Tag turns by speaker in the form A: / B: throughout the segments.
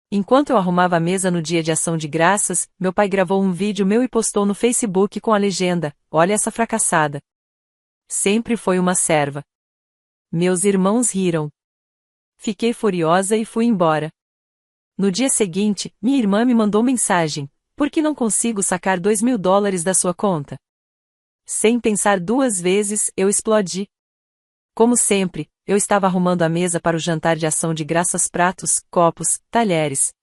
A: Enquanto eu arrumava a mesa no dia de ação de graças, meu pai gravou um vídeo meu e postou no Facebook com a legenda: "Olha essa fracassada. Sempre foi uma serva." Meus irmãos riram. Fiquei furiosa e fui embora. No dia seguinte, minha irmã me mandou mensagem: "Por que não consigo sacar $2.000 da sua conta?" Sem pensar duas vezes, eu explodi. Como sempre, eu estava arrumando a mesa para o jantar de ação de graças: pratos, copos, talheres.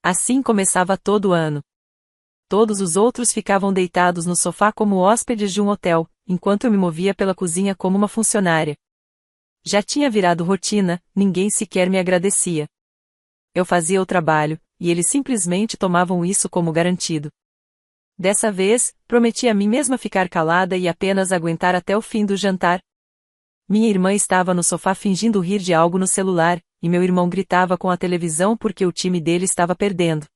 A: Assim começava todo ano. Todos os outros ficavam deitados no sofá como hóspedes de um hotel, enquanto eu me movia pela cozinha como uma funcionária. Já tinha virado rotina, ninguém sequer me agradecia. Eu fazia o trabalho, e eles simplesmente tomavam isso como garantido. Dessa vez, prometi a mim mesma ficar calada e apenas aguentar até o fim do jantar. Minha irmã estava no sofá fingindo rir de algo no celular, e meu irmão gritava com a televisão porque o time dele estava perdendo.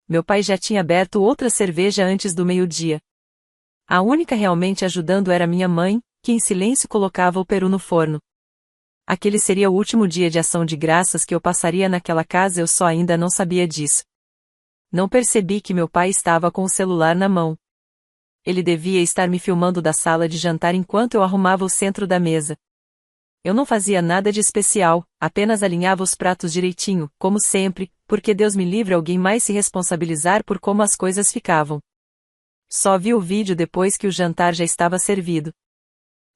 A: Meu pai já tinha aberto outra cerveja antes do meio-dia. A única realmente ajudando era minha mãe, que em silêncio colocava o peru no forno. Aquele seria o último dia de ação de graças que eu passaria naquela casa, eu só ainda não sabia disso. Não percebi que meu pai estava com o celular na mão. Ele devia estar me filmando da sala de jantar enquanto eu arrumava o centro da mesa. Eu não fazia nada de especial, apenas alinhava os pratos direitinho, como sempre, porque Deus me livre alguém mais se responsabilizar por como as coisas ficavam. Só vi o vídeo depois que o jantar já estava servido.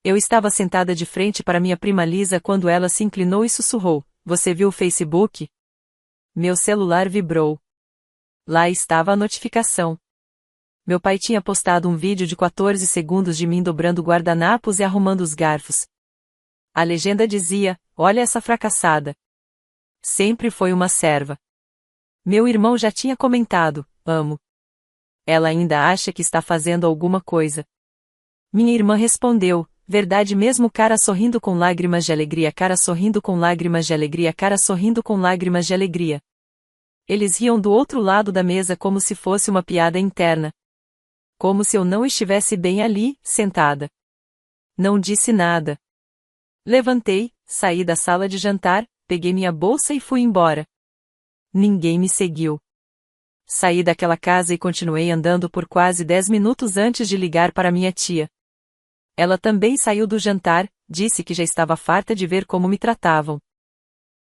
A: Eu estava sentada de frente para minha prima Lisa quando ela se inclinou e sussurrou: "Você viu o Facebook?" Meu celular vibrou. Lá estava a notificação. Meu pai tinha postado um vídeo de 14 segundos de mim dobrando guardanapos e arrumando os garfos. A legenda dizia: "Olha essa fracassada. Sempre foi uma serva." Meu irmão já tinha comentado: "Amo. Ela ainda acha que está fazendo alguma coisa." Minha irmã respondeu: "Verdade mesmo, cara sorrindo com lágrimas de alegria, cara sorrindo com lágrimas de alegria, cara sorrindo com lágrimas de alegria." Eles riam do outro lado da mesa como se fosse uma piada interna. Como se eu não estivesse bem ali, sentada. Não disse nada. Levantei, saí da sala de jantar, peguei minha bolsa e fui embora. Ninguém me seguiu. Saí daquela casa e continuei andando por quase 10 minutos antes de ligar para minha tia. Ela também saiu do jantar, disse que já estava farta de ver como me tratavam.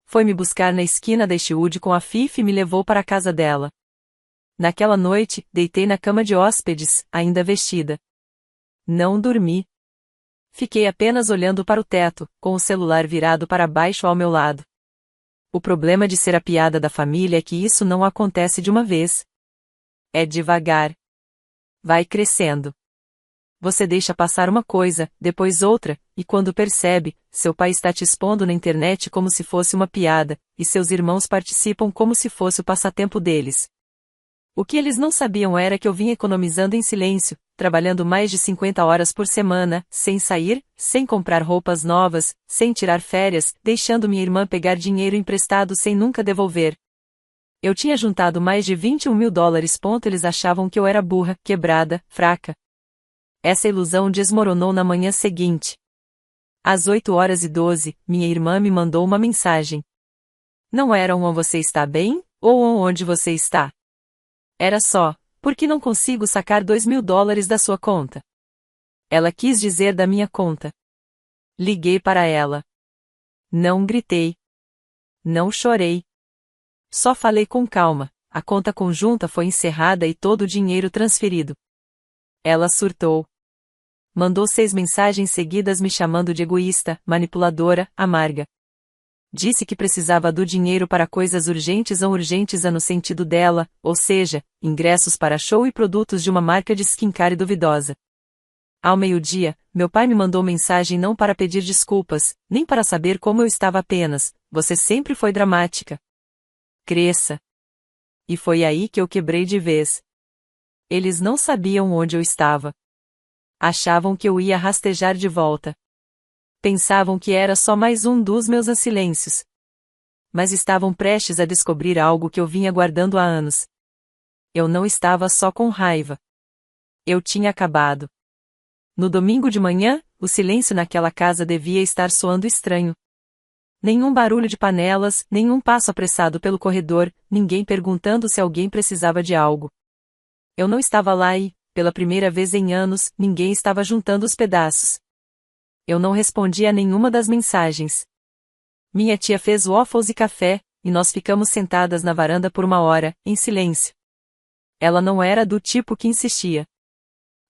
A: Foi me buscar na esquina da Eastwood com a Fifi e me levou para a casa dela. Naquela noite, deitei na cama de hóspedes, ainda vestida. Não dormi. Fiquei apenas olhando para o teto, com o celular virado para baixo ao meu lado. O problema de ser a piada da família é que isso não acontece de uma vez. É devagar. Vai crescendo. Você deixa passar uma coisa, depois outra, e quando percebe, seu pai está te expondo na internet como se fosse uma piada, e seus irmãos participam como se fosse o passatempo deles. O que eles não sabiam era que eu vinha economizando em silêncio, trabalhando mais de 50 horas por semana, sem sair, sem comprar roupas novas, sem tirar férias, deixando minha irmã pegar dinheiro emprestado sem nunca devolver. Eu tinha juntado mais de $21.000. Eles achavam que eu era burra, quebrada, fraca. Essa ilusão desmoronou na manhã seguinte. Às 8h12, minha irmã me mandou uma mensagem. Não era um "você está bem?" ou um "onde você está?" Era só: "Por que não consigo sacar $2.000 da sua conta?" Ela quis dizer da minha conta. Liguei para ela. Não gritei. Não chorei. Só falei com calma: "A conta conjunta foi encerrada e todo o dinheiro transferido." Ela surtou. Mandou 6 mensagens seguidas me chamando de egoísta, manipuladora, amarga. Disse que precisava do dinheiro para coisas urgentes ou urgentes no sentido dela, ou seja, ingressos para show e produtos de uma marca de skincare duvidosa. Ao meio-dia, meu pai me mandou mensagem não para pedir desculpas, nem para saber como eu estava, apenas: "Você sempre foi dramática. Cresça." E foi aí que eu quebrei de vez. Eles não sabiam onde eu estava. Achavam que eu ia rastejar de volta. Pensavam que era só mais um dos meus silêncios. Mas estavam prestes a descobrir algo que eu vinha guardando há anos. Eu não estava só com raiva. Eu tinha acabado. No domingo de manhã, o silêncio naquela casa devia estar soando estranho. Nenhum barulho de panelas, nenhum passo apressado pelo corredor, ninguém perguntando se alguém precisava de algo. Eu não estava lá e, pela primeira vez em anos, ninguém estava juntando os pedaços. Eu não respondi a nenhuma das mensagens. Minha tia fez waffles e café, e nós ficamos sentadas na varanda por 1 hora, em silêncio. Ela não era do tipo que insistia.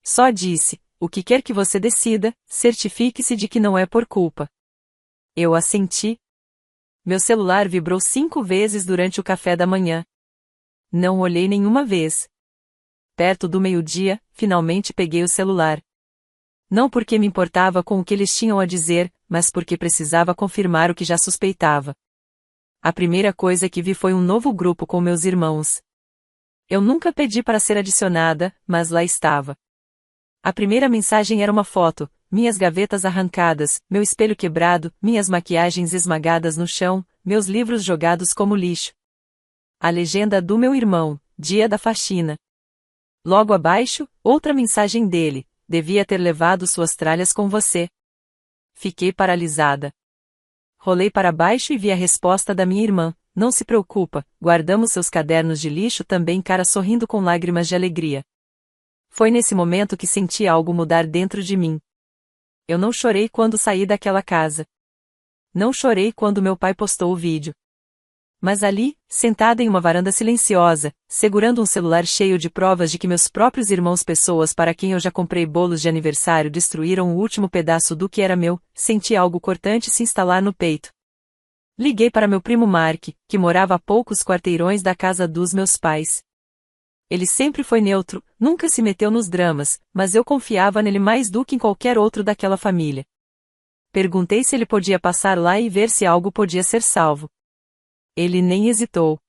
A: Só disse: o que quer que você decida, certifique-se de que não é por culpa. Eu assenti. Meu celular vibrou 5 vezes durante o café da manhã. Não olhei nenhuma vez. Perto do meio-dia, finalmente peguei o celular. Não porque me importava com o que eles tinham a dizer, mas porque precisava confirmar o que já suspeitava. A primeira coisa que vi foi um novo grupo com meus irmãos. Eu nunca pedi para ser adicionada, mas lá estava. A primeira mensagem era uma foto: minhas gavetas arrancadas, meu espelho quebrado, minhas maquiagens esmagadas no chão, meus livros jogados como lixo. A legenda do meu irmão: dia da faxina. Logo abaixo, outra mensagem dele: devia ter levado suas tralhas com você. Fiquei paralisada. Rolei para baixo e vi a resposta da minha irmã: não se preocupa, guardamos seus cadernos de lixo também, cara sorrindo com lágrimas de alegria. Foi nesse momento que senti algo mudar dentro de mim. Eu não chorei quando saí daquela casa. Não chorei quando meu pai postou o vídeo. Mas ali, sentada em uma varanda silenciosa, segurando um celular cheio de provas de que meus próprios irmãos, pessoas para quem eu já comprei bolos de aniversário, destruíram o último pedaço do que era meu, senti algo cortante se instalar no peito. Liguei para meu primo Mark, que morava a poucos quarteirões da casa dos meus pais. Ele sempre foi neutro, nunca se meteu nos dramas, mas eu confiava nele mais do que em qualquer outro daquela família. Perguntei se ele podia passar lá e ver se algo podia ser salvo. Ele nem hesitou.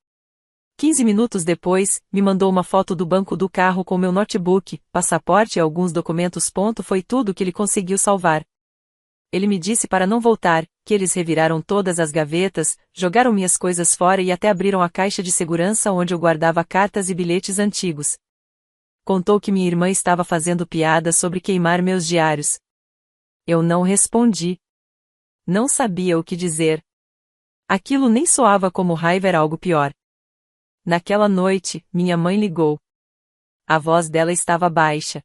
A: 15 minutos depois, me mandou uma foto do banco do carro com meu notebook, passaporte e alguns documentos. Foi tudo que ele conseguiu salvar. Ele me disse para não voltar, que eles reviraram todas as gavetas, jogaram minhas coisas fora e até abriram a caixa de segurança onde eu guardava cartas e bilhetes antigos. Contou que minha irmã estava fazendo piada sobre queimar meus diários. Eu não respondi. Não sabia o que dizer. Aquilo nem soava como raiva, era algo pior. Naquela noite, minha mãe ligou. A voz dela estava baixa.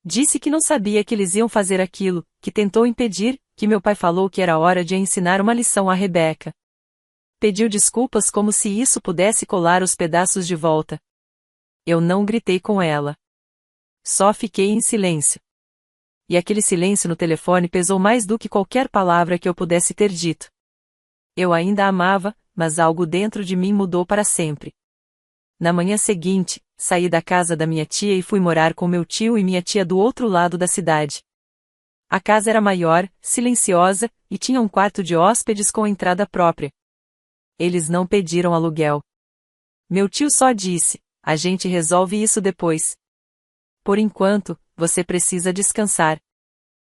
A: Disse que não sabia que eles iam fazer aquilo, que tentou impedir, que meu pai falou que era hora de ensinar uma lição a Rebeca. Pediu desculpas como se isso pudesse colar os pedaços de volta. Eu não gritei com ela. Só fiquei em silêncio. E aquele silêncio no telefone pesou mais do que qualquer palavra que eu pudesse ter dito. Eu ainda a amava, mas algo dentro de mim mudou para sempre. Na manhã seguinte, saí da casa da minha tia e fui morar com meu tio e minha tia do outro lado da cidade. A casa era maior, silenciosa, e tinha um quarto de hóspedes com entrada própria. Eles não pediram aluguel. Meu tio só disse: a gente resolve isso depois. Por enquanto, você precisa descansar.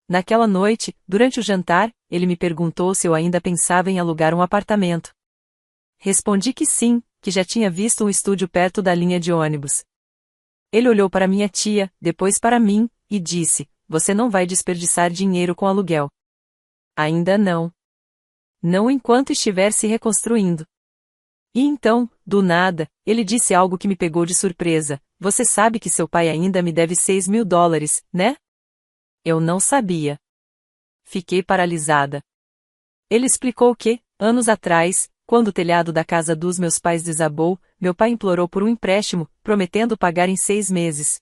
A: Naquela noite, durante o jantar, ele me perguntou se eu ainda pensava em alugar um apartamento. Respondi que sim, que já tinha visto um estúdio perto da linha de ônibus. Ele olhou para minha tia, depois para mim, e disse: você não vai desperdiçar dinheiro com aluguel. Ainda não. Não enquanto estiver se reconstruindo. E então, do nada, ele disse algo que me pegou de surpresa: você sabe que seu pai ainda me deve $6.000, né? Eu não sabia. Fiquei paralisada. Ele explicou que, anos atrás, quando o telhado da casa dos meus pais desabou, meu pai implorou por um empréstimo, prometendo pagar em 6 meses.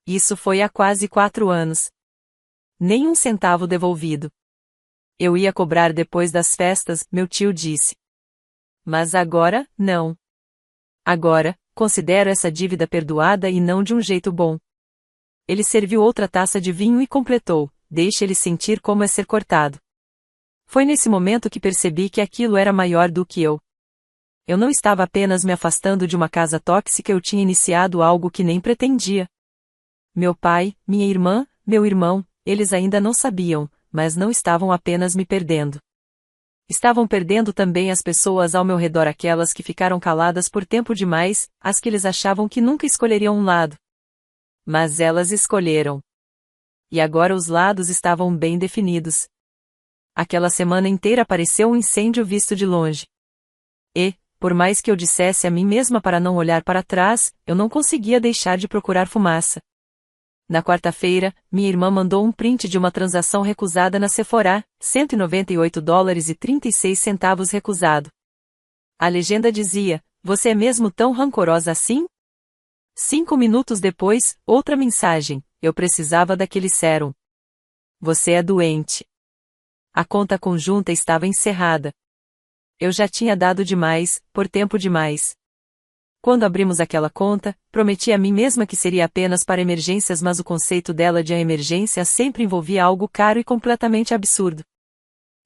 A: Isso foi há quase 4 anos. Nem um centavo devolvido. Eu ia cobrar depois das festas, meu tio disse. Mas agora, não. Agora, considero essa dívida perdoada e não de um jeito bom. Ele serviu outra taça de vinho e completou: deixe ele sentir como é ser cortado. Foi nesse momento que percebi que aquilo era maior do que eu. Eu não estava apenas me afastando de uma casa tóxica, eu tinha iniciado algo que nem pretendia. Meu pai, minha irmã, meu irmão, eles ainda não sabiam, mas não estavam apenas me perdendo. Estavam perdendo também as pessoas ao meu redor, aquelas que ficaram caladas por tempo demais, as que eles achavam que nunca escolheriam um lado. Mas elas escolheram. E agora os lados estavam bem definidos. Aquela semana inteira apareceu um incêndio visto de longe. E, por mais que eu dissesse a mim mesma para não olhar para trás, eu não conseguia deixar de procurar fumaça. Na quarta-feira, minha irmã mandou um print de uma transação recusada na Sephora, $198,36 recusado. A legenda dizia: "Você é mesmo tão rancorosa assim?" 5 minutos depois, outra mensagem: "Eu precisava daquele sérum. Você é doente." A conta conjunta estava encerrada. Eu já tinha dado demais, por tempo demais. Quando abrimos aquela conta, prometi a mim mesma que seria apenas para emergências, mas o conceito dela de emergência sempre envolvia algo caro e completamente absurdo.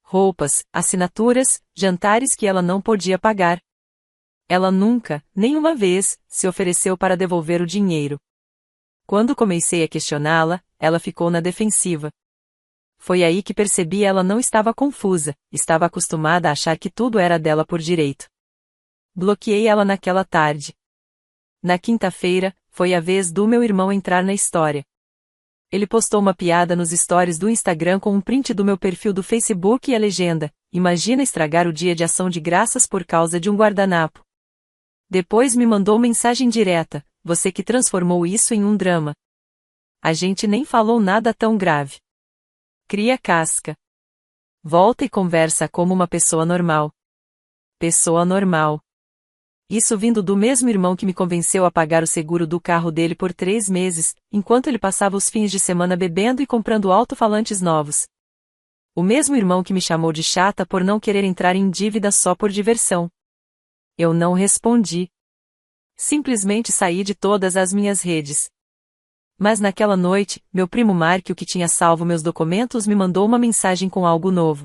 A: Roupas, assinaturas, jantares que ela não podia pagar. Ela nunca, nenhuma vez, se ofereceu para devolver o dinheiro. Quando comecei a questioná-la, ela ficou na defensiva. Foi aí que percebi ela não estava confusa, estava acostumada a achar que tudo era dela por direito. Bloqueei ela naquela tarde. Na quinta-feira, foi a vez do meu irmão entrar na história. Ele postou uma piada nos stories do Instagram com um print do meu perfil do Facebook e a legenda: "Imagina estragar o dia de ação de graças por causa de um guardanapo." Depois me mandou mensagem direta: "Você que transformou isso em um drama. A gente nem falou nada tão grave. Cria casca. Volta e conversa como uma pessoa normal." Pessoa normal. Isso vindo do mesmo irmão que me convenceu a pagar o seguro do carro dele por 3 meses, enquanto ele passava os fins de semana bebendo e comprando alto-falantes novos. O mesmo irmão que me chamou de chata por não querer entrar em dívida só por diversão. Eu não respondi. Simplesmente saí de todas as minhas redes. Mas naquela noite, meu primo Mark, o que tinha salvo meus documentos, me mandou uma mensagem com algo novo.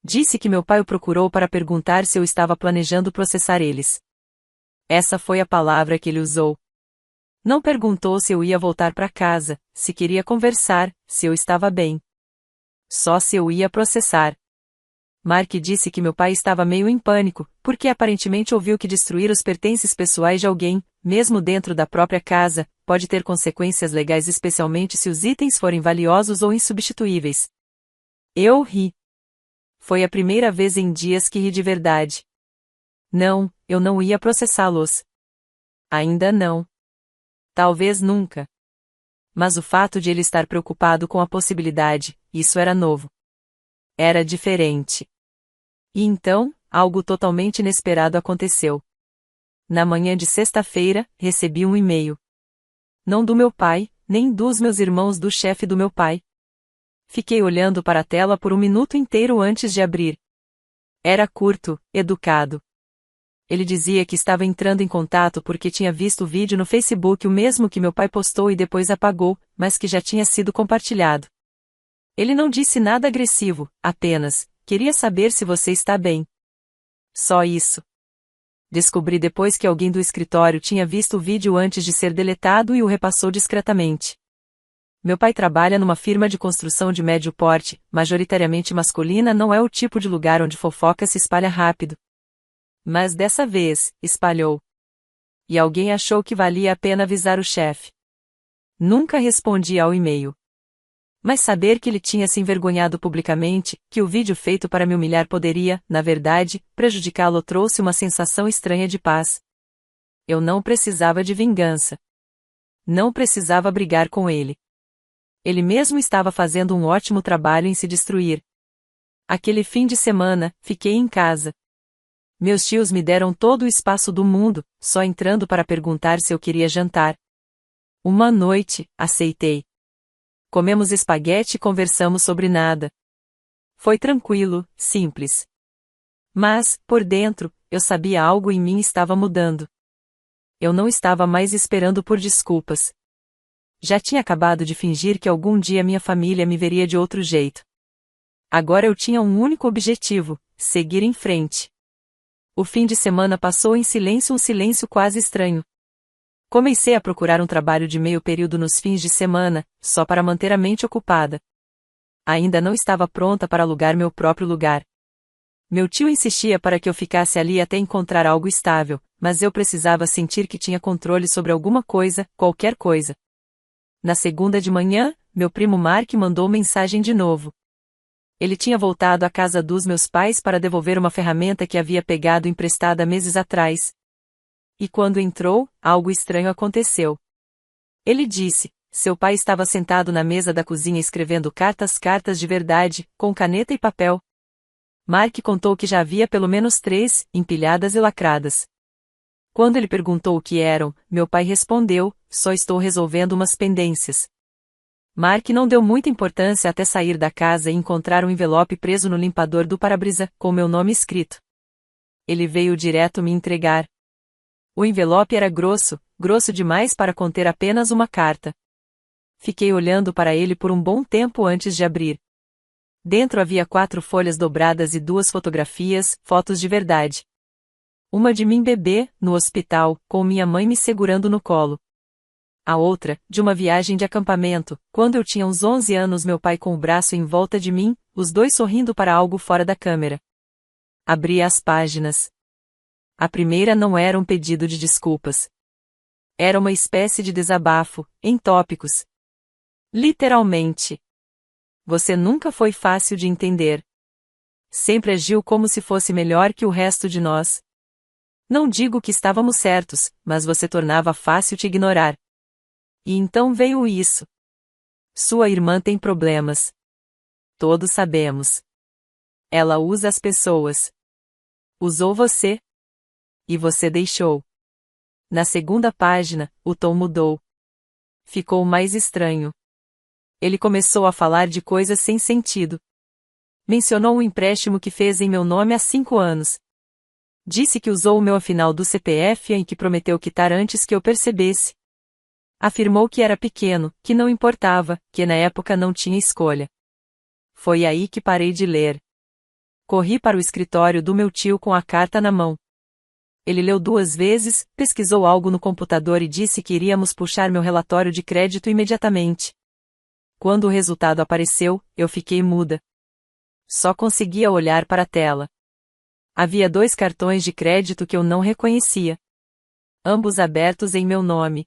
A: Disse que meu pai o procurou para perguntar se eu estava planejando processar eles. Essa foi a palavra que ele usou. Não perguntou se eu ia voltar para casa, se queria conversar, se eu estava bem. Só se eu ia processar. Mark disse que meu pai estava meio em pânico, porque aparentemente ouviu que destruir os pertences pessoais de alguém, mesmo dentro da própria casa, pode ter consequências legais, especialmente se os itens forem valiosos ou insubstituíveis. Eu ri. Foi a primeira vez em dias que ri de verdade. Não, eu não ia processá-los. Ainda não. Talvez nunca. Mas o fato de ele estar preocupado com a possibilidade, isso era novo. Era diferente. E então, algo totalmente inesperado aconteceu. Na manhã de sexta-feira, recebi um e-mail. Não do meu pai, nem dos meus irmãos, do chefe do meu pai. Fiquei olhando para a tela por um minuto inteiro antes de abrir. Era curto, educado. Ele dizia que estava entrando em contato porque tinha visto o vídeo no Facebook, o mesmo que meu pai postou e depois apagou, mas que já tinha sido compartilhado. Ele não disse nada agressivo, apenas: "Queria saber se você está bem." Só isso. Descobri depois que alguém do escritório tinha visto o vídeo antes de ser deletado e o repassou discretamente. Meu pai trabalha numa firma de construção de médio porte, majoritariamente masculina. Não é o tipo de lugar onde fofoca se espalha rápido. Mas dessa vez, espalhou. E alguém achou que valia a pena avisar o chefe. Nunca respondi ao e-mail. Mas saber que ele tinha se envergonhado publicamente, que o vídeo feito para me humilhar poderia, na verdade, prejudicá-lo, trouxe uma sensação estranha de paz. Eu não precisava de vingança. Não precisava brigar com ele. Ele mesmo estava fazendo um ótimo trabalho em se destruir. Aquele fim de semana, fiquei em casa. Meus tios me deram todo o espaço do mundo, só entrando para perguntar se eu queria jantar. Uma noite, aceitei. Comemos espaguete e conversamos sobre nada. Foi tranquilo, simples. Mas, por dentro, eu sabia algo em mim estava mudando. Eu não estava mais esperando por desculpas. Já tinha acabado de fingir que algum dia minha família me veria de outro jeito. Agora eu tinha um único objetivo: seguir em frente. O fim de semana passou em silêncio, um silêncio quase estranho. Comecei a procurar um trabalho de meio período nos fins de semana, só para manter a mente ocupada. Ainda não estava pronta para alugar meu próprio lugar. Meu tio insistia para que eu ficasse ali até encontrar algo estável, mas eu precisava sentir que tinha controle sobre alguma coisa, qualquer coisa. Na segunda de manhã, meu primo Mark mandou mensagem de novo. Ele tinha voltado à casa dos meus pais para devolver uma ferramenta que havia pegado emprestada meses atrás. E quando entrou, algo estranho aconteceu. Ele disse: seu pai estava sentado na mesa da cozinha escrevendo cartas de verdade, com caneta e papel. Mark contou que já havia pelo menos 3, empilhadas e lacradas. Quando ele perguntou o que eram, meu pai respondeu: só estou resolvendo umas pendências. Mark não deu muita importância até sair da casa e encontrar um envelope preso no limpador do para-brisa, com meu nome escrito. Ele veio direto me entregar. O envelope era grosso demais para conter apenas uma carta. Fiquei olhando para ele por um bom tempo antes de abrir. Dentro havia 4 folhas dobradas e 2 fotografias, fotos de verdade. Uma de mim bebê, no hospital, com minha mãe me segurando no colo. A outra, de uma viagem de acampamento, quando eu tinha uns 11 anos, meu pai com o braço em volta de mim, os dois sorrindo para algo fora da câmera. Abri as páginas. A primeira não era um pedido de desculpas. Era uma espécie de desabafo, em tópicos. Literalmente. Você nunca foi fácil de entender. Sempre agiu como se fosse melhor que o resto de nós. Não digo que estávamos certos, mas você tornava fácil te ignorar. E então veio isso. Sua irmã tem problemas. Todos sabemos. Ela usa as pessoas. Usou você. E você deixou. Na segunda página, o tom mudou. Ficou mais estranho. Ele começou a falar de coisas sem sentido. Mencionou um empréstimo que fez em meu nome há 5 anos. Disse que usou o meu afinal do CPF e que prometeu quitar antes que eu percebesse. Afirmou que era pequeno, que não importava, que na época não tinha escolha. Foi aí que parei de ler. Corri para o escritório do meu tio com a carta na mão. Ele leu 2 vezes, pesquisou algo no computador e disse que iríamos puxar meu relatório de crédito imediatamente. Quando o resultado apareceu, eu fiquei muda. Só conseguia olhar para a tela. Havia 2 cartões de crédito que eu não reconhecia. Ambos abertos em meu nome.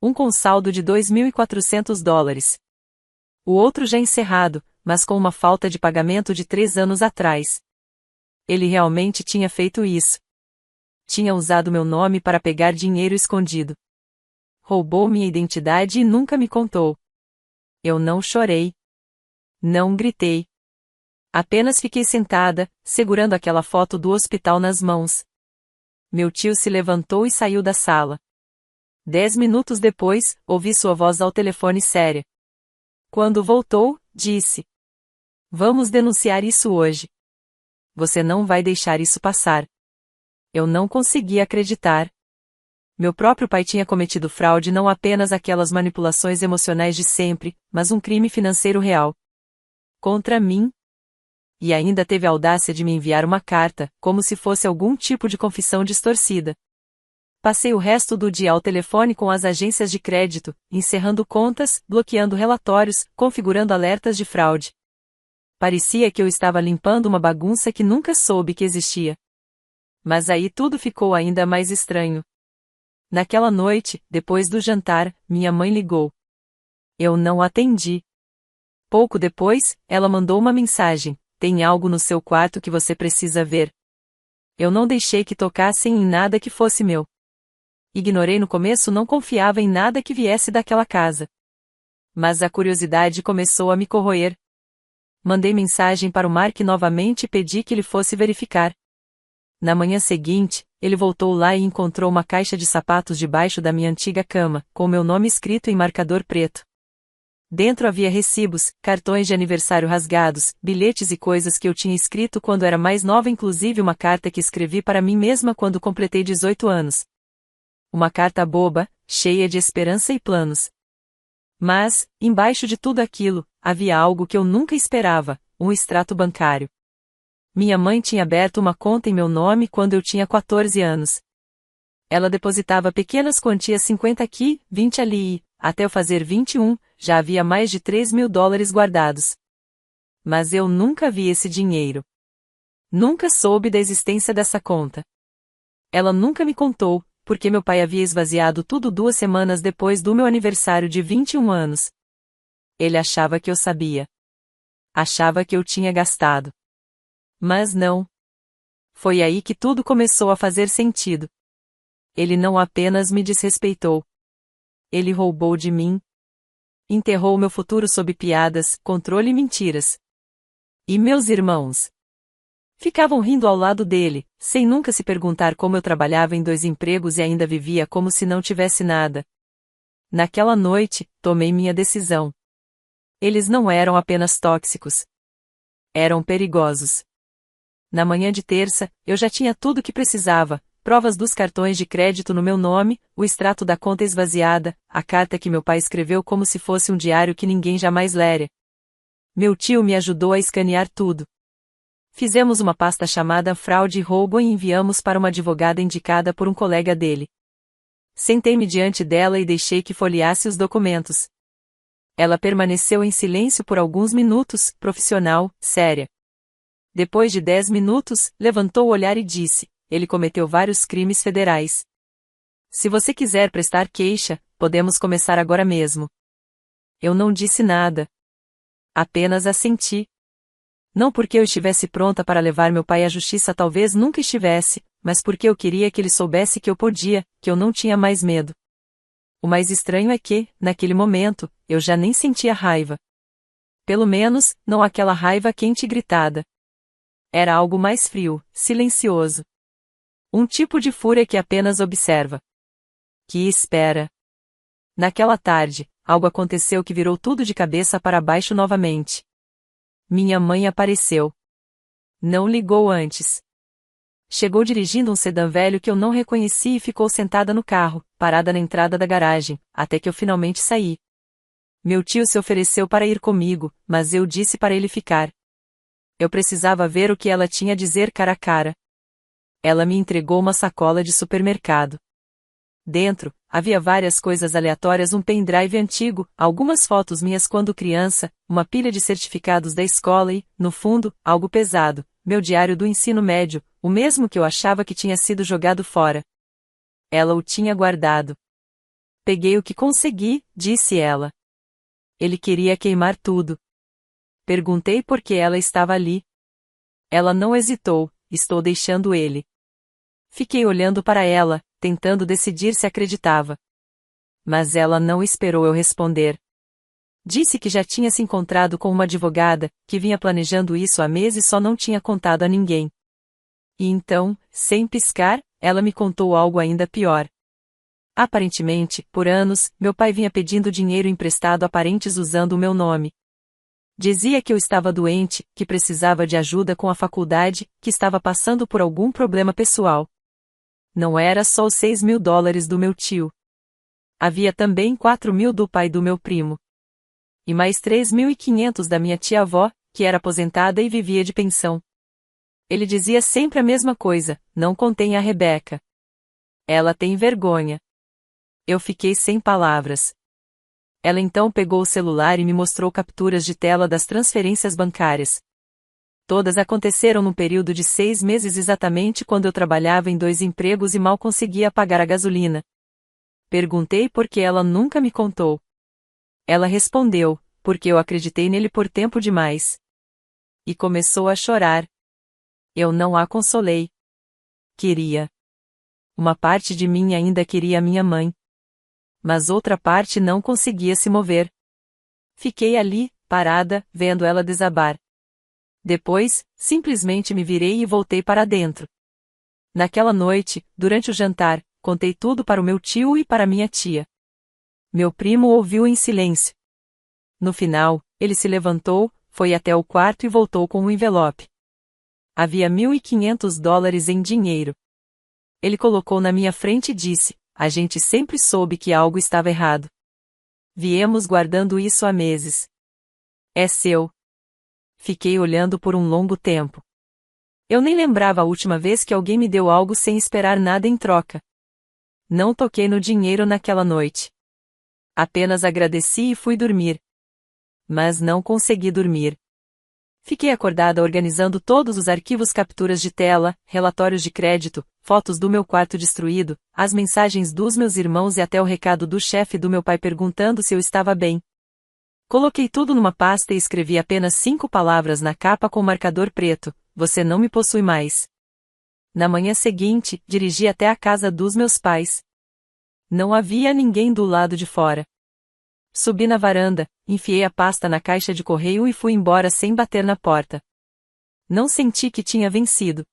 A: Um com saldo de $2.400. O outro já encerrado, mas com uma falta de pagamento de 3 anos atrás. Ele realmente tinha feito isso. Tinha usado meu nome para pegar dinheiro escondido. Roubou minha identidade e nunca me contou. Eu não chorei. Não gritei. Apenas fiquei sentada, segurando aquela foto do hospital nas mãos. Meu tio se levantou e saiu da sala. 10 minutos depois, ouvi sua voz ao telefone séria. Quando voltou, disse: vamos denunciar isso hoje. Você não vai deixar isso passar. Eu não conseguia acreditar. Meu próprio pai tinha cometido fraude, não apenas aquelas manipulações emocionais de sempre, mas um crime financeiro real. Contra mim. E ainda teve a audácia de me enviar uma carta, como se fosse algum tipo de confissão distorcida. Passei o resto do dia ao telefone com as agências de crédito, encerrando contas, bloqueando relatórios, configurando alertas de fraude. Parecia que eu estava limpando uma bagunça que nunca soube que existia. Mas aí tudo ficou ainda mais estranho. Naquela noite, depois do jantar, minha mãe ligou. Eu não atendi. Pouco depois, ela mandou uma mensagem: tem algo no seu quarto que você precisa ver. Eu não deixei que tocassem em nada que fosse meu. Ignorei no começo, não confiava em nada que viesse daquela casa. Mas a curiosidade começou a me corroer. Mandei mensagem para o Mark novamente e pedi que ele fosse verificar. Na manhã seguinte, ele voltou lá e encontrou uma caixa de sapatos debaixo da minha antiga cama, com meu nome escrito em marcador preto. Dentro havia recibos, cartões de aniversário rasgados, bilhetes e coisas que eu tinha escrito quando era mais nova, inclusive uma carta que escrevi para mim mesma quando completei 18 anos. Uma carta boba, cheia de esperança e planos. Mas, embaixo de tudo aquilo, havia algo que eu nunca esperava: um extrato bancário. Minha mãe tinha aberto uma conta em meu nome quando eu tinha 14 anos. Ela depositava pequenas quantias, 50 aqui, 20 ali e, até eu fazer 21, já havia mais de $3.000 guardados. Mas eu nunca vi esse dinheiro. Nunca soube da existência dessa conta. Ela nunca me contou, porque meu pai havia esvaziado tudo 2 semanas depois do meu aniversário de 21 anos. Ele achava que eu sabia. Achava que eu tinha gastado. Mas não. Foi aí que tudo começou a fazer sentido. Ele não apenas me desrespeitou. Ele roubou de mim. Enterrou meu futuro sob piadas, controle e mentiras. E meus irmãos? Ficavam rindo ao lado dele, sem nunca se perguntar como eu trabalhava em 2 empregos e ainda vivia como se não tivesse nada. Naquela noite, tomei minha decisão. Eles não eram apenas tóxicos. Eram perigosos. Na manhã de terça, eu já tinha tudo o que precisava: provas dos cartões de crédito no meu nome, o extrato da conta esvaziada, a carta que meu pai escreveu como se fosse um diário que ninguém jamais lera. Meu tio me ajudou a escanear tudo. Fizemos uma pasta chamada Fraude e Roubo e enviamos para uma advogada indicada por um colega dele. Sentei-me diante dela e deixei que folheasse os documentos. Ela permaneceu em silêncio por alguns minutos, profissional, séria. Depois de 10 minutos, levantou o olhar e disse: ele cometeu vários crimes federais. Se você quiser prestar queixa, podemos começar agora mesmo. Eu não disse nada. Apenas assenti. Não porque eu estivesse pronta para levar meu pai à justiça, talvez nunca estivesse, mas porque eu queria que ele soubesse que eu podia, que eu não tinha mais medo. O mais estranho é que, naquele momento, eu já nem sentia raiva. Pelo menos, não aquela raiva quente e gritada. Era algo mais frio, silencioso. Um tipo de fúria que apenas observa. Que espera. Naquela tarde, algo aconteceu que virou tudo de cabeça para baixo novamente. Minha mãe apareceu. Não ligou antes. Chegou dirigindo um sedã velho que eu não reconheci e ficou sentada no carro, parada na entrada da garagem, até que eu finalmente saí. Meu tio se ofereceu para ir comigo, mas eu disse para ele ficar. Eu precisava ver o que ela tinha a dizer cara a cara. Ela me entregou uma sacola de supermercado. Dentro, havia várias coisas aleatórias: um pendrive antigo, algumas fotos minhas quando criança, uma pilha de certificados da escola e, no fundo, algo pesado, meu diário do ensino médio, o mesmo que eu achava que tinha sido jogado fora. Ela o tinha guardado. Peguei o que consegui, disse ela. Ele queria queimar tudo. Perguntei por que ela estava ali. Ela não hesitou: estou deixando ele. Fiquei olhando para ela, tentando decidir se acreditava. Mas ela não esperou eu responder. Disse que já tinha se encontrado com uma advogada, que vinha planejando isso há meses e só não tinha contado a ninguém. E então, sem piscar, ela me contou algo ainda pior. Aparentemente, por anos, meu pai vinha pedindo dinheiro emprestado a parentes usando o meu nome. Dizia que eu estava doente, que precisava de ajuda com a faculdade, que estava passando por algum problema pessoal. Não era só os $6.000 do meu tio. Havia também 4.000 do pai do meu primo. E mais 3.500 da minha tia-avó, que era aposentada e vivia de pensão. Ele dizia sempre a mesma coisa: não contem a Rebeca. Ela tem vergonha. Eu fiquei sem palavras. Ela então pegou o celular e me mostrou capturas de tela das transferências bancárias. Todas aconteceram num período de 6 meses, exatamente quando eu trabalhava em 2 empregos e mal conseguia pagar a gasolina. Perguntei por que ela nunca me contou. Ela respondeu: porque eu acreditei nele por tempo demais. E começou a chorar. Eu não a consolei. Queria. Uma parte de mim ainda queria minha mãe. Mas outra parte não conseguia se mover. Fiquei ali, parada, vendo ela desabar. Depois, simplesmente me virei e voltei para dentro. Naquela noite, durante o jantar, contei tudo para o meu tio e para minha tia. Meu primo ouviu em silêncio. No final, ele se levantou, foi até o quarto e voltou com um envelope. Havia $1.500 em dinheiro. Ele colocou na minha frente e disse: a gente sempre soube que algo estava errado. Viemos guardando isso há meses. É seu. Fiquei olhando por um longo tempo. Eu nem lembrava a última vez que alguém me deu algo sem esperar nada em troca. Não toquei no dinheiro naquela noite. Apenas agradeci e fui dormir. Mas não consegui dormir. Fiquei acordada organizando todos os arquivos, capturas de tela, relatórios de crédito, fotos do meu quarto destruído, as mensagens dos meus irmãos e até o recado do chefe do meu pai perguntando se eu estava bem. Coloquei tudo numa pasta e escrevi apenas 5 palavras na capa com marcador preto: você não me possui mais. Na manhã seguinte, dirigi até a casa dos meus pais. Não havia ninguém do lado de fora. Subi na varanda, enfiei a pasta na caixa de correio e fui embora sem bater na porta. Não senti que tinha vencido.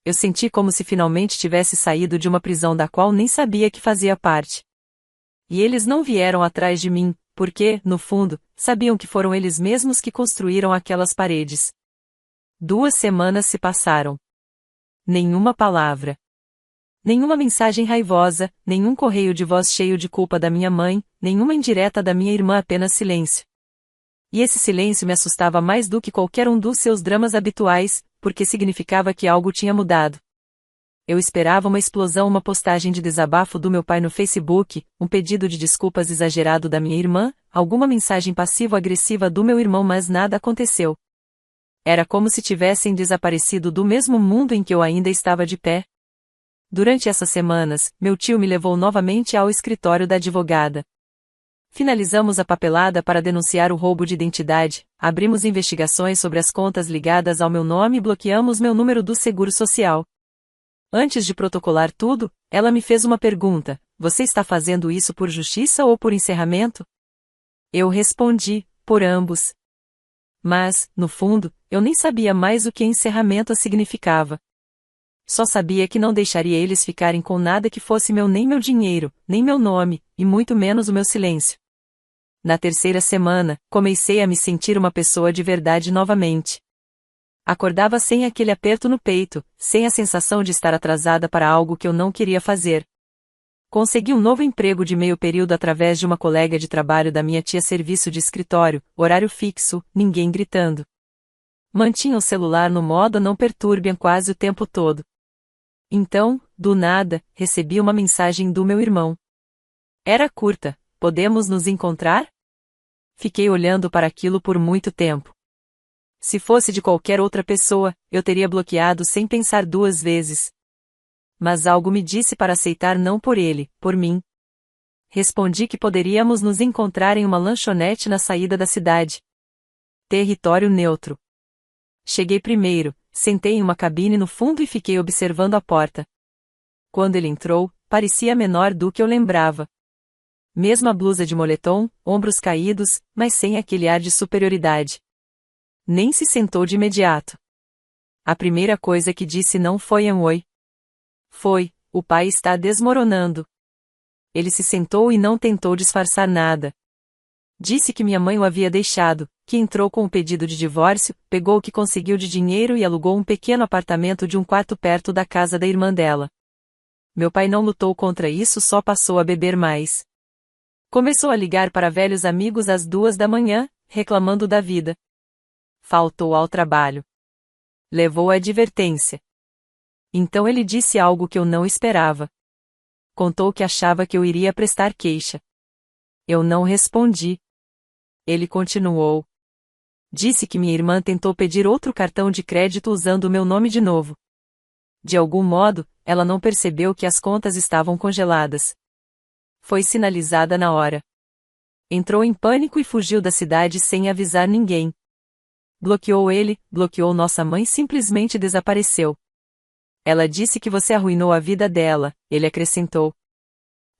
A: Eu senti como se finalmente tivesse saído de uma prisão da qual nem sabia que fazia parte. E eles não vieram atrás de mim, porque, no fundo, sabiam que foram eles mesmos que construíram aquelas paredes. 2 semanas se passaram. Nenhuma palavra. Nenhuma mensagem raivosa, nenhum correio de voz cheio de culpa da minha mãe, nenhuma indireta da minha irmã, apenas silêncio. E esse silêncio me assustava mais do que qualquer um dos seus dramas habituais, porque significava que algo tinha mudado. Eu esperava uma explosão, uma postagem de desabafo do meu pai no Facebook, um pedido de desculpas exagerado da minha irmã, alguma mensagem passivo-agressiva do meu irmão, mas nada aconteceu. Era como se tivessem desaparecido do mesmo mundo em que eu ainda estava de pé. Durante essas semanas, meu tio me levou novamente ao escritório da advogada. Finalizamos a papelada para denunciar o roubo de identidade, abrimos investigações sobre as contas ligadas ao meu nome e bloqueamos meu número do Seguro Social. Antes de protocolar tudo, ela me fez uma pergunta: você está fazendo isso por justiça ou por encerramento? Eu respondi: por ambos. Mas, no fundo, eu nem sabia mais o que encerramento significava. Só sabia que não deixaria eles ficarem com nada que fosse meu, nem meu dinheiro, nem meu nome, e muito menos o meu silêncio. Na 3ª semana, comecei a me sentir uma pessoa de verdade novamente. Acordava sem aquele aperto no peito, sem a sensação de estar atrasada para algo que eu não queria fazer. Consegui um novo emprego de meio período através de uma colega de trabalho da minha tia, serviço de escritório, horário fixo, ninguém gritando. Mantinha o celular no modo não perturbe quase o tempo todo. Então, do nada, recebi uma mensagem do meu irmão. Era curta: podemos nos encontrar? Fiquei olhando para aquilo por muito tempo. Se fosse de qualquer outra pessoa, eu teria bloqueado sem pensar 2 vezes. Mas algo me disse para aceitar, não por ele, por mim. Respondi que poderíamos nos encontrar em uma lanchonete na saída da cidade. Território neutro. Cheguei primeiro, sentei em uma cabine no fundo e fiquei observando a porta. Quando ele entrou, parecia menor do que eu lembrava. Mesma blusa de moletom, ombros caídos, mas sem aquele ar de superioridade. Nem se sentou de imediato. A primeira coisa que disse não foi um oi. Foi: o pai está desmoronando. Ele se sentou e não tentou disfarçar nada. Disse que minha mãe o havia deixado, que entrou com um pedido de divórcio, pegou o que conseguiu de dinheiro e alugou um pequeno apartamento de 1 quarto perto da casa da irmã dela. Meu pai não lutou contra isso, só passou a beber mais. Começou a ligar para velhos amigos às 2 da manhã, reclamando da vida. Faltou ao trabalho. Levou a advertência. Então ele disse algo que eu não esperava. Contou que achava que eu iria prestar queixa. Eu não respondi. Ele continuou. Disse que minha irmã tentou pedir outro cartão de crédito usando o meu nome de novo. De algum modo, ela não percebeu que as contas estavam congeladas. Foi sinalizada na hora. Entrou em pânico e fugiu da cidade sem avisar ninguém. Bloqueou ele, bloqueou nossa mãe, simplesmente desapareceu. Ela disse que você arruinou a vida dela, ele acrescentou.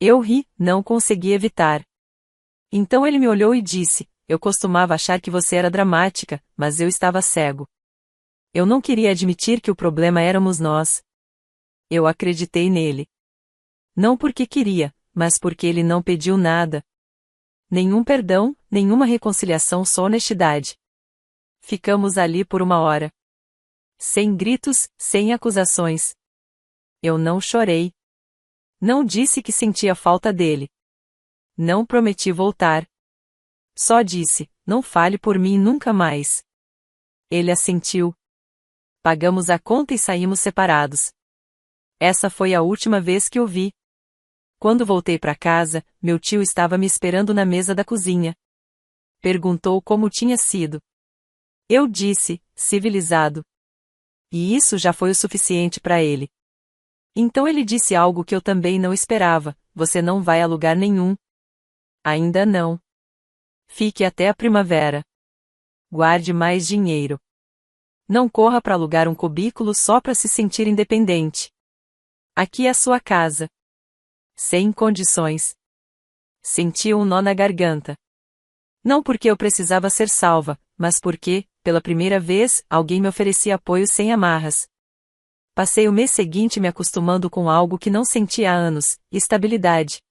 A: Eu ri, não consegui evitar. Então ele me olhou e disse: eu costumava achar que você era dramática, mas eu estava cego. Eu não queria admitir que o problema éramos nós. Eu acreditei nele. Não porque queria, mas porque ele não pediu nada. Nenhum perdão, nenhuma reconciliação, só honestidade. Ficamos ali por 1 hora. Sem gritos, sem acusações. Eu não chorei. Não disse que sentia falta dele. Não prometi voltar. Só disse: não fale por mim nunca mais. Ele assentiu. Pagamos a conta e saímos separados. Essa foi a última vez que o vi. Quando voltei para casa, meu tio estava me esperando na mesa da cozinha. Perguntou como tinha sido. Eu disse: civilizado. E isso já foi o suficiente para ele. Então ele disse algo que eu também não esperava: você não vai a lugar nenhum. Ainda não. Fique até a primavera. Guarde mais dinheiro. Não corra para alugar um cubículo só para se sentir independente. Aqui é a sua casa. Sem condições. Senti um nó na garganta. Não porque eu precisava ser salva, mas porque, pela primeira vez, alguém me oferecia apoio sem amarras. Passei o mês seguinte me acostumando com algo que não sentia há anos: estabilidade.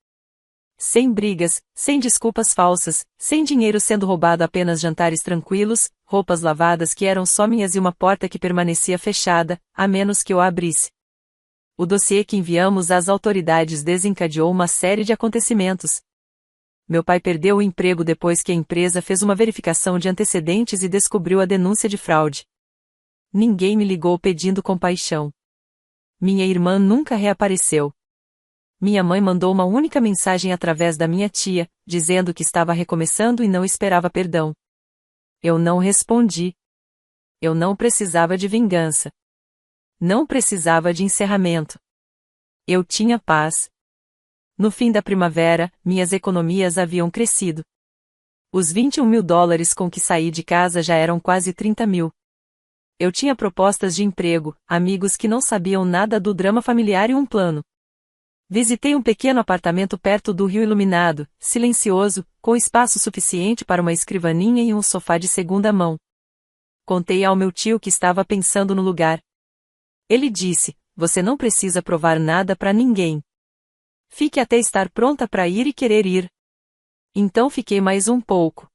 A: Sem brigas, sem desculpas falsas, sem dinheiro sendo roubado, apenas jantares tranquilos, roupas lavadas que eram só minhas e uma porta que permanecia fechada, a menos que eu a abrisse. O dossiê que enviamos às autoridades desencadeou uma série de acontecimentos. Meu pai perdeu o emprego depois que a empresa fez uma verificação de antecedentes e descobriu a denúncia de fraude. Ninguém me ligou pedindo compaixão. Minha irmã nunca reapareceu. Minha mãe mandou uma única mensagem através da minha tia, dizendo que estava recomeçando e não esperava perdão. Eu não respondi. Eu não precisava de vingança. Não precisava de encerramento. Eu tinha paz. No fim da primavera, minhas economias haviam crescido. Os 21 mil dólares com que saí de casa já eram quase 30 mil. Eu tinha propostas de emprego, amigos que não sabiam nada do drama familiar e um plano. Visitei um pequeno apartamento perto do rio iluminado, silencioso, com espaço suficiente para uma escrivaninha e um sofá de segunda mão. Contei ao meu tio que estava pensando no lugar. Ele disse: "Você não precisa provar nada para ninguém. Fique até estar pronta para ir e querer ir." Então fiquei mais um pouco.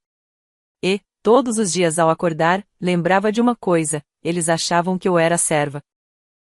A: E, todos os dias ao acordar, lembrava de uma coisa: eles achavam que eu era serva.